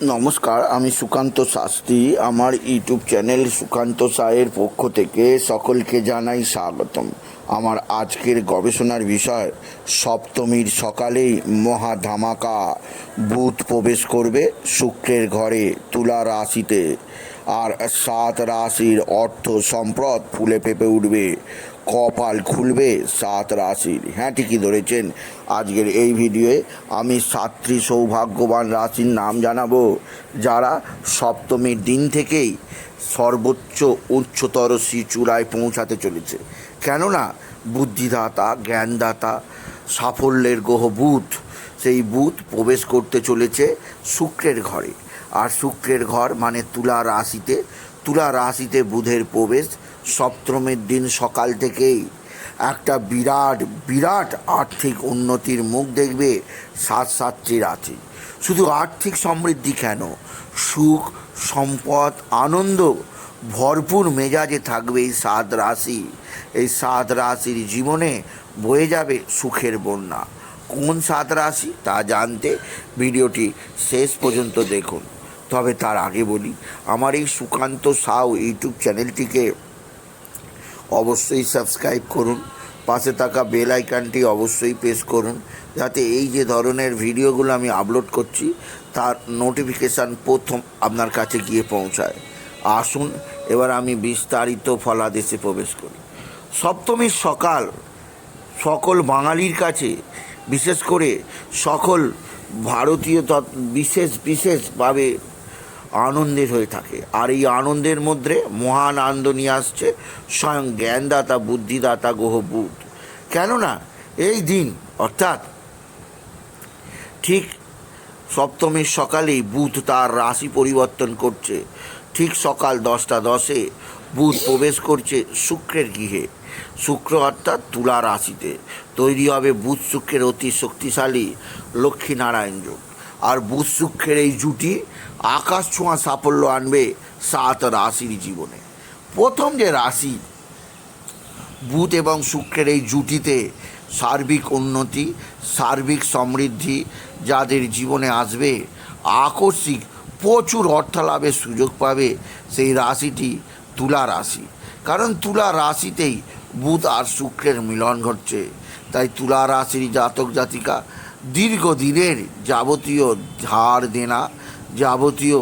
নমস্কার, আমি সুকান্ত শাস্ত্রী। আমার ইউটিউব চ্যানেল সুকান্ত সায়ের পক্ষ থেকে সকলকে জানাই স্বাগতম। আমার আজকের গবেষণার বিষয়, সপ্তমীর সকালেই মহা ধামাকা, বুধ প্রবেশ করবে শুক্রের ঘরে তুলা রাশিতে, আর 7 রাশির অর্থ সম্পদ ফুলে ফেঁপে উঠবে, কপাল খুলবে 7 রাশির। হ্যাঁ, ঠিকই ধরেছেন। আজকের এই ভিডিওয়ে আমি 7টি সৌভাগ্যবান রাশির নাম জানাবো, যারা সপ্তমীর দিন থেকেই সর্বোচ্চ উচ্চতর চূড়ায় পৌঁছাতে চলেছে। কেননা বুদ্ধিদাতা, জ্ঞানদাতা, সাফল্যের গ্রহ বুধ, সেই বুধ প্রবেশ করতে চলেছে শুক্রের ঘরে। আর শুক্রের ঘর মানে তুলা রাশিতে। তুলা রাশিতে বুধের প্রবেশ সপ্তমীর দিন সকাল থেকেই একটা বিরাট বিরাট আর্থিক উন্নতির মুখ দেখবে 7টি রাশি। শুধু আর্থিক সমৃদ্ধি কেন, সুখ, সম্পদ, আনন্দ ভরপুর মেজাজে থাকবে এই 7 রাশি। এই 7 রাশির জীবনে বয়ে যাবে সুখের বন্যা। কোন 7 রাশি তা জানতে ভিডিওটি শেষ পর্যন্ত দেখুন। তবে তার আগে বলি, আমার এই সুকান্ত সাউ ইউটিউব চ্যানেলটিকে অবশ্যই সাবস্ক্রাইব করুন, পাশে থাকা বেল আইকনটি অবশ্যই প্রেস করুন, যাতে এই যে ধরনের ভিডিওগুলো আমি আপলোড করছি তার নোটিফিকেশান প্রথম আপনার কাছে গিয়ে পৌঁছায়। আসুন এবার আমি বিস্তারিত ফলাদেশে প্রবেশ করি। সপ্তমীর সকাল সকল বাঙালির কাছে, বিশেষ করে সকল ভারতীয় বিশেষভাবে আনন্দের হয়ে থাকে। আর এই আনন্দের মধ্যে মহান আনন্দ নিয়ে আসছে স্বয়ং জ্ঞানদাতা, বুদ্ধিদাতা গ্রহ বুধ। কেননা এই দিন অর্থাৎ ঠিক সপ্তমীর সকালেই বুধ তার রাশি পরিবর্তন করছে। ঠিক সকাল 10টা 10-এ বুধ প্রবেশ করছে শুক্রের গৃহে। শুক্র অর্থাৎ তুলা রাশিতে তৈরি হবে বুধ শুক্রের অতি শক্তিশালী লক্ষ্মীনারায়ণ যোগ। আর বুধ শুক্রের এই জুটি আকাশ ছোঁয়া সাফল্য আনবে 7 রাশির জীবনে। প্রথম যে রাশি, বুধ এবং শুক্রের এই জুটিতে সার্বিক উন্নতি, সার্বিক সমৃদ্ধি যাদের জীবনে আসবে, আকস্মিক প্রচুর অর্থলাভের সুযোগ পাবে, সেই রাশিটি তুলা রাশি। কারণ তুলা রাশিতেই বুধ আর শুক্রের মিলন ঘটছে। তাই তুলা রাশির জাতক জাতিকা দীর্ঘদিনের যাবতীয় ধার দেনা, যাবতীয়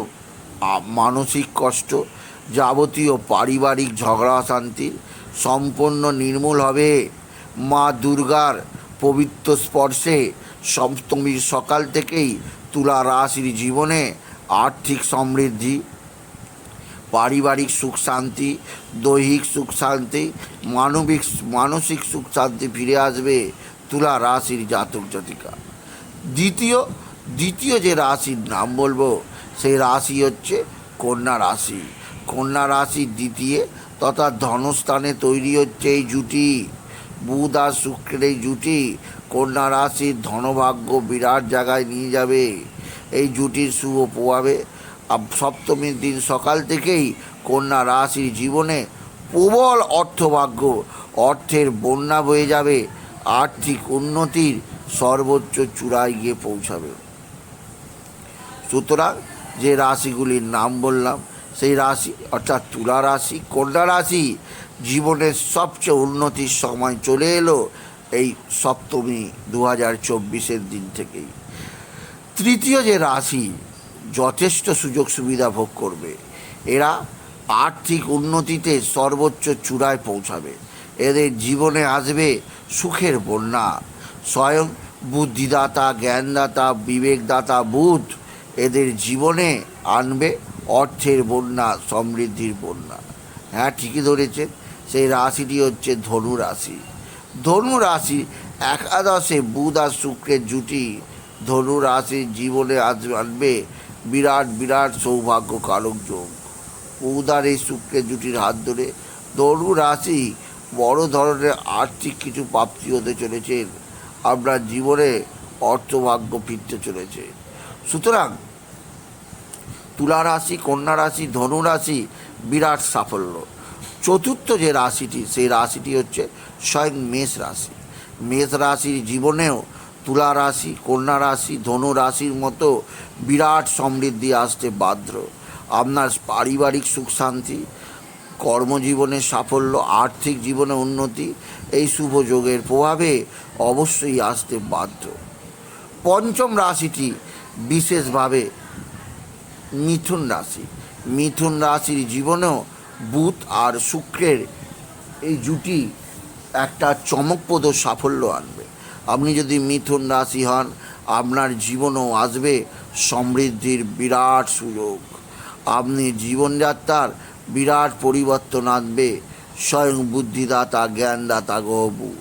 মানসিক কষ্ট, যাবতীয় পারিবারিক ঝগড়া অশান্তির সম্পূর্ণ নির্মূল হবে মা দুর্গার পবিত্র স্পর্শে। সপ্তমীর সকাল থেকেই তুলা রাশির জীবনে আর্থিক সমৃদ্ধি, পারিবারিক সুখ শান্তি, দৈহিক সুখ শান্তি, মানসিক সুখ শান্তি ফিরে আসবে তুলা রাশির জাতক জাতিকা। দ্বিতীয় যে রাশির নাম বলবো, সেই রাশি হচ্ছে কন্যা রাশি। কন্যা রাশির দ্বিতীয় তথা ধনস্থানে তৈরি হচ্ছে এই জুটি, বুধ আর শুক্রের এই জুটি কন্যা রাশির ধনভাগ্য বিরাট জায়গায় নিয়ে যাবে। এই জুটির শুভ প্রভাবে সপ্তমীর দিন সকাল থেকেই কন্যা রাশির জীবনে প্রবল অর্থভাগ্য, অর্থের বন্যা বয়ে যাবে, আর্থিক উন্নতির সর্বোচ্চ চূড়ায় গিয়ে পৌঁছাবে। সুতরাং যে রাশিগুলির নাম বললাম, সেই রাশি অর্থাৎ তুলা রাশি, কন্যা রাশি জীবনের সবচেয়ে উন্নতির সময় চলে এলো এই সপ্তমী 2024-এর দিন থেকেই। তৃতীয় যে রাশি যথেষ্ট সুযোগ সুবিধা ভোগ করবে, এরা আর্থিক উন্নতিতে সর্বোচ্চ চূড়ায় পৌঁছাবে, এদের জীবনে আসবে সুখের বন্যা। স্বয়ং বুদ্ধিদাতা, জ্ঞানদাতা, বিবেকদাতা বুধ এদের জীবনে আনবে অর্থের বন্যা, সমৃদ্ধির বন্যা। হ্যাঁ, ঠিকই ধরেছেন, সেই রাশিটি হচ্ছে ধনু রাশি। ধনু রাশি একাদশে বুধ আর শুক্রের জুটি ধনু রাশির জীবনে আনবে বিরাট বিরাট সৌভাগ্যকারক যোগ। বুধ আর এই শুক্রের জুটির হাত ধরে ধনু রাশি বড় ধরনের আর্থিক কিছু প্রাপ্তি হতে চলেছেন। আপনার জীবনে অর্থভাগ্য ফিরতে চলেছে। সুতরাং তুলা রাশি, কন্যা রাশি, ধনু রাশি বিরাট সাফল্য। চতুর্থ যে রাশিটি, সেই রাশিটি হচ্ছে স্বয়ং মেষ রাশি। মেষ রাশির জীবনেও তুলা রাশি, কন্যা রাশি, ধনু রাশির মতো বিরাট সমৃদ্ধি আসতে বাধ্য। আপনার পারিবারিক সুখ শান্তি, কর্মজীবনে সাফল্য, আর্থিক জীবনে উন্নতি এই শুভ যোগের প্রভাবে অবশ্যই আসতে বাধ্য। পঞ্চম রাশিটি বিশেষভাবে মিথুন রাশি। মিথুন রাশির জীবনেও বুধ আর শুক্রের এই জুটি একটা চমকপ্রদ সাফল্য আনবে। আপনি যদি মিথুন রাশি হন, আপনার জীবনেও আসবে সমৃদ্ধির বিরাট সুযোগ। আপনি জীবনযাত্রার বিরাট পরিবর্তন আনবে স্বয়ং বুদ্ধিদাতা, জ্ঞানদাতা গ্রহ বুধ।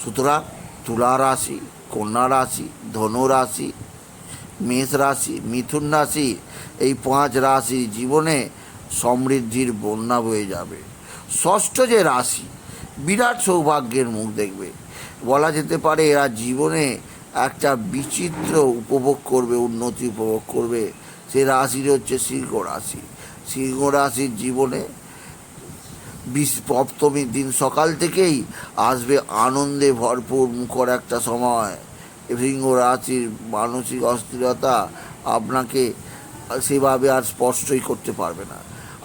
সুতরাং তুলা রাশি, কন্যা রাশি, ধনু রাশি, মেষ রাশি, মিথুন রাশি এই 5 রাশির জীবনে সমৃদ্ধির বন্যা বয়ে যাবে। ষষ্ঠ যে রাশি বিরাট সৌভাগ্যের মুখ দেখবে। বলা যেতে পারে এরা জীবনে একটা বিচিত্র উপভোগ করবে, উন্নতি উপভোগ করবে। সে রাশির হচ্ছে সিংহ রাশি। সিংহ রাশির জীবনে সপ্তমীর দিন সকাল থেকেই আসবে আনন্দে ভরপুর মুখর একটা সময়। সিংহ রাশির মানসিক অস্থিরতা আপনাকে সেভাবে আর স্পষ্টই করতে পারবে না।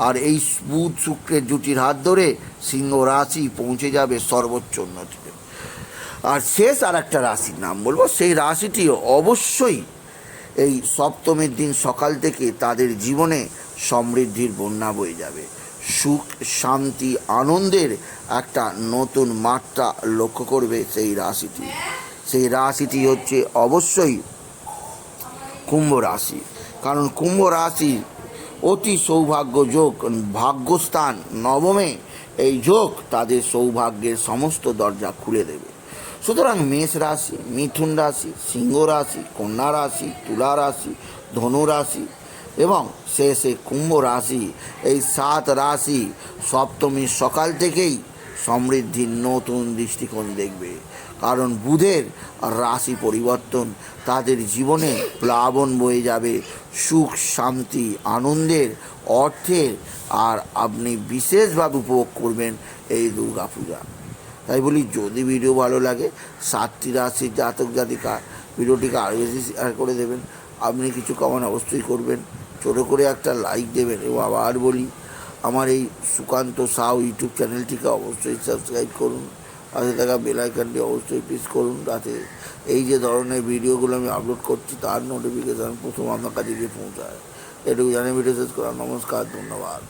আর এই বুধ শুক্রের জুটির হাত ধরে সিংহ রাশি পৌঁছে যাবে সর্বোচ্চ উন্নতিতে। আর শেষ আর একটা রাশির নাম বলবো, সেই রাশিটি অবশ্যই এই সপ্তমীর দিন সকাল থেকে তাদের জীবনে সমৃদ্ধির বন্যা বয়ে যাবে। সুখ, শান্তি, আনন্দের একটা নতুন মাত্রা লক্ষ্য করবে সেই রাশিটি। সেই রাশিটি হচ্ছে অবশ্যই কুম্ভ রাশি। কারণ কুম্ভ রাশি অতি সৌভাগ্য যোগ, ভাগ্যস্থান নবমে এই যোগ তাদের সৌভাগ্যের সমস্ত দরজা খুলে দেবে। সুতরাং মেষ রাশি, মিথুন রাশি, সিংহ রাশি, কন্যা রাশি, তুলা রাশি, ধনু রাশি এবং শেষে কুম্ভ রাশি, এই 7 রাশি সপ্তমীর সকাল থেকেই সমৃদ্ধির নতুন দৃষ্টিকোণ দেখবে। কারণ বুধের রাশি পরিবর্তন তাদের জীবনে প্লাবন বয়ে যাবে, সুখ, শান্তি, আনন্দের, অর্থের। আর আপনি বিশেষভাবে উপভোগ করবেন এই দুর্গা পূজা। তাই বলি, যদি ভিডিও ভালো লাগে 7টি রাশির জাতক জাতিকা ভিডিওটিকে আরও বেশি শেয়ার করে দেবেন। আপনি কিছু কমেন্ট অবশ্যই করবেন, ছোটো করে একটা লাইক দেবেন। এবং আবার বলি, আমার এই সুকান্ত সাউ ইউটিউব চ্যানেলটিকে অবশ্যই সাবস্ক্রাইব করুন, পাশে থাকা বেল আইকনটি অবশ্যই প্রেস করুন, যাতে এই যে ধরনের ভিডিওগুলো আমি আপলোড করছি তার নোটিফিকেশান প্রথম আপনার কাছে গিয়ে পৌঁছায়। এটুকু জানিয়ে ভিডিও শেষ করা। নমস্কার, ধন্যবাদ।